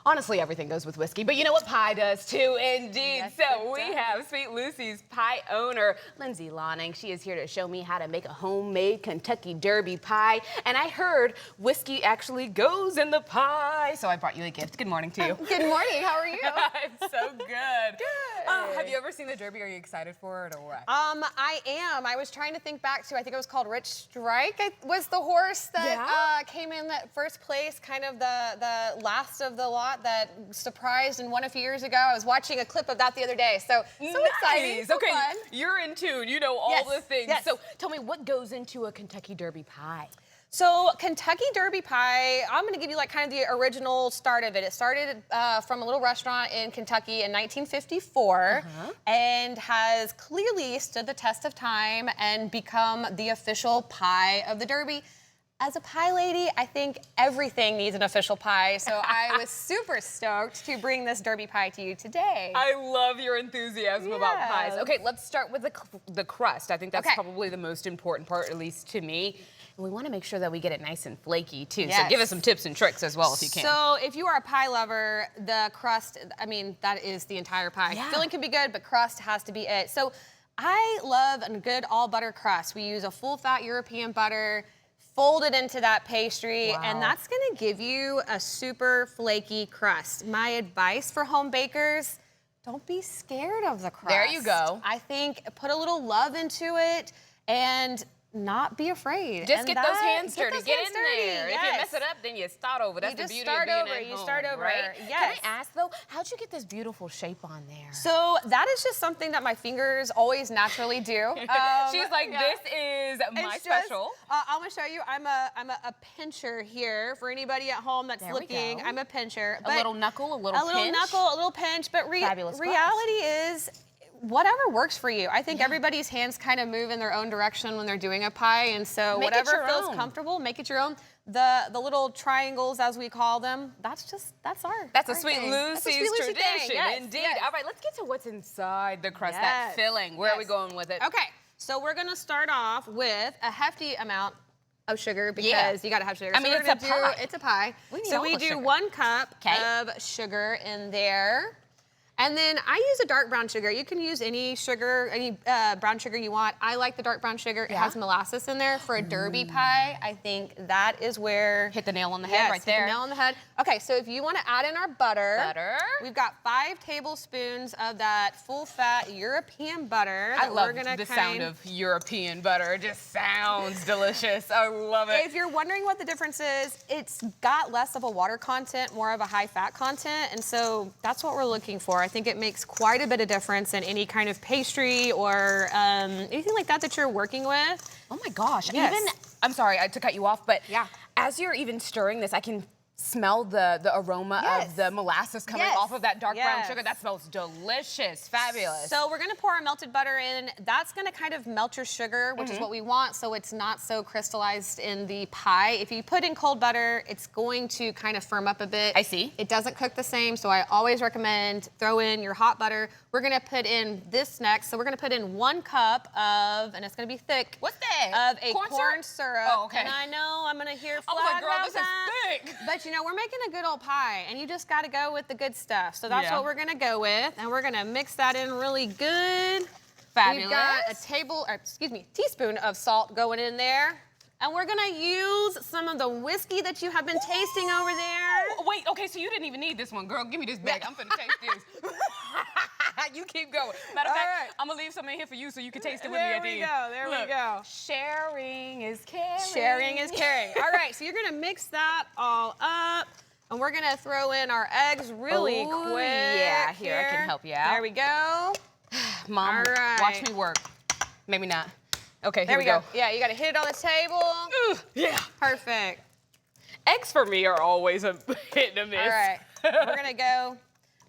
Honestly, everything goes with whiskey, but you know what pie does too, indeed. Yes, So we have Sweet Lucy's pie owner, Lindsey Lawing. She is here to show me how to make a homemade Kentucky Derby pie. And I heard whiskey actually goes in the pie. So I brought you a gift. Good morning to you. Good morning, how are you? I'm so good. Good. Have you ever seen the Derby? Are you excited for it or what? I am. I was trying to think back to, I think it was called Rich Strike. Was the horse that came in that first place, kind of the last of the lot that surprised and won a few years ago. I was watching a clip of that the other day, so exciting. So okay, fun. You're in tune. You know all the things. Yes. So tell me, what goes into a Kentucky Derby pie? So Kentucky Derby pie, I'm going to give you like kind of the original start of it. It started from a little restaurant in Kentucky in 1954 and has clearly stood the test of time and become the official pie of the Derby. As a pie lady, I think everything needs an official pie, so I was super stoked to bring this Derby pie to you today. I love your enthusiasm about pies. Okay, let's start with the crust. I think that's probably the most important part, at least to me. And we want to make sure that we get it nice and flaky, too. Yes. So give us some tips and tricks as well, if you can. So if you are a pie lover, the crust, I mean, that is the entire pie. Yeah. Filling can be good, but crust has to be it. So I love a good all-butter crust. We use a full-fat European butter, fold it into that pastry, and that's gonna give you a super flaky crust. My advice for home bakers, don't be scared of the crust. There you go. I think put a little love into it and not be afraid. Just get those hands dirty. Get in there. Yes. If you mess it up, then you start over. That's the beauty of being at home. You start over. Right? Yes. Can I ask, though, how'd you get this beautiful shape on there? So that is just something that my fingers always naturally do. She's like, this is my special. I'm gonna show you. I'm a pincher here for anybody at home that's looking. I'm a pincher. A little knuckle, a little pinch. A little knuckle, a little pinch. But reality is, whatever works for you. I think everybody's hands kind of move in their own direction when they're doing a pie, and so whatever feels comfortable, make it your own. The little triangles, as we call them, that's our That's a Sweet Lucy's tradition, indeed. Yes. All right, let's get to what's inside the crust, that filling. Where are we going with it? Okay, so we're gonna start off with a hefty amount of sugar because you gotta have sugar. I mean, so it's a pie. It's a pie. So we do 1 cup of sugar in there. And then I use a dark brown sugar. You can use any sugar, any brown sugar you want. I like the dark brown sugar. It has molasses in there. For a Derby pie, I think that is where... Hit the nail on the head right there. Hit the nail on the head. Okay, so if you want to add in our butter. We've got 5 tablespoons of that full-fat European butter. I love the sound of European butter. It just sounds delicious. I love it. If you're wondering what the difference is, it's got less of a water content, more of a high-fat content, and so that's what we're looking for. I think it makes quite a bit of difference in any kind of pastry or anything like that you're working with. Oh my gosh. Even, I'm sorry to cut you off, but as you're even stirring this, I can smell the aroma of the molasses coming off of that dark brown sugar. That smells delicious, fabulous. So we're gonna pour our melted butter in. That's gonna kind of melt your sugar, which is what we want, so it's not so crystallized in the pie. If you put in cold butter, it's going to kind of firm up a bit. I see. It doesn't cook the same, so I always recommend throw in your hot butter. We're gonna put in this next, so we're gonna put in 1 cup of, and it's gonna be thick. What's that? Of a corn syrup. Oh, okay. And I know I'm gonna hear flag I was like, girl, about this that, is thick. but you know, we're making a good old pie, and you just got to go with the good stuff. So that's what we're going to go with, and we're going to mix that in really good. Fabulous. We've got a teaspoon of salt going in there, and we're going to use some of the whiskey that you have been tasting over there. Wait, okay, so you didn't even need this one, girl. Give me this bag. I'm finna taste this. You keep going. Matter of fact, I'm gonna leave some in here for you so you can taste it with me at the end. There we go. Sharing is caring. Sharing is caring. All right, so you're gonna mix that all up, and we're gonna throw in our eggs really quick. Yeah, here, I can help you out. There we go. Mom, watch me work. Maybe not. Okay, there we go. Yeah, you gotta hit it on the table. Yeah. Perfect. Eggs for me are always a hit and a miss. All right, we're gonna go.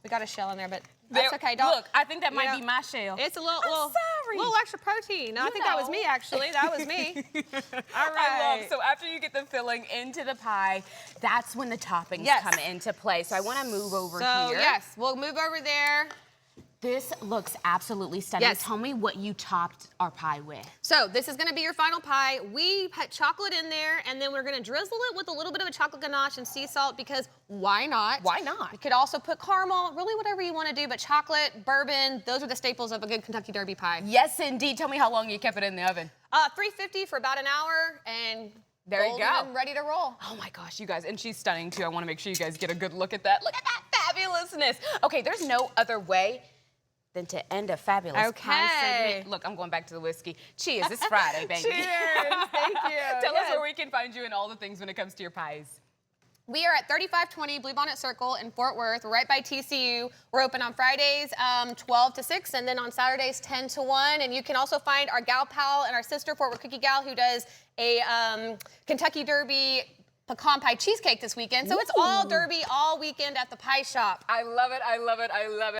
We got a shell in there, but that's okay. Look, I think that might be my shell. It's a little extra protein. No, I think that was me, actually. That was me. All right. So after you get the filling into the pie, that's when the toppings come into play. So I want to move over here. Yes, we'll move over there. This looks absolutely stunning. Yes. Tell me what you topped our pie with. So this is gonna be your final pie. We put chocolate in there, and then we're gonna drizzle it with a little bit of a chocolate ganache and sea salt, because why not? Why not? You could also put caramel, really whatever you wanna do, but chocolate, bourbon, those are the staples of a good Kentucky Derby pie. Yes, indeed. Tell me how long you kept it in the oven. 350 for about an hour, and there you golden go. and ready to roll. Oh my gosh, you guys, and she's stunning too. I want to make sure you guys get a good look at that. Look at that fabulousness. Okay, there's no other way than to end a fabulous pie segment. Look, I'm going back to the whiskey. Cheers, it's Friday, baby. Cheers, thank you. Tell us where we can find you and all the things when it comes to your pies. We are at 3520 Bluebonnet Circle in Fort Worth, right by TCU. We're open on Fridays 12 to 6, and then on Saturdays 10 to 1. And you can also find our gal pal and our sister Fort Worth Cookie Gal, who does a Kentucky Derby pecan pie cheesecake this weekend. So it's all Derby all weekend at the pie shop. I love it, I love it, I love it.